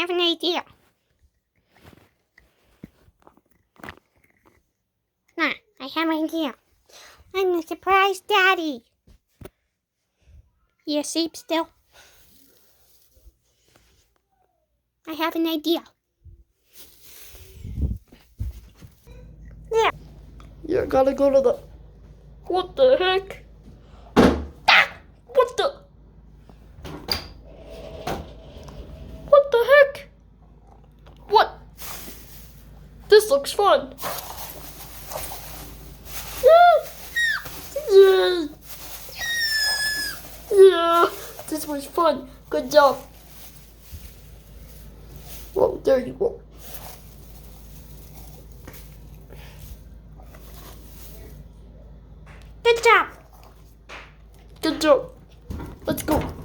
have an idea. Nah, I have an idea. I'm the surprise daddy. You asleep still? I have an idea. Yeah. You gotta go to the... What the heck? Ah! What the... What the heck? What? This looks fun. Yeah. Yeah. This was fun. Good job. Well, there you go. Good job. Good job. Let's go.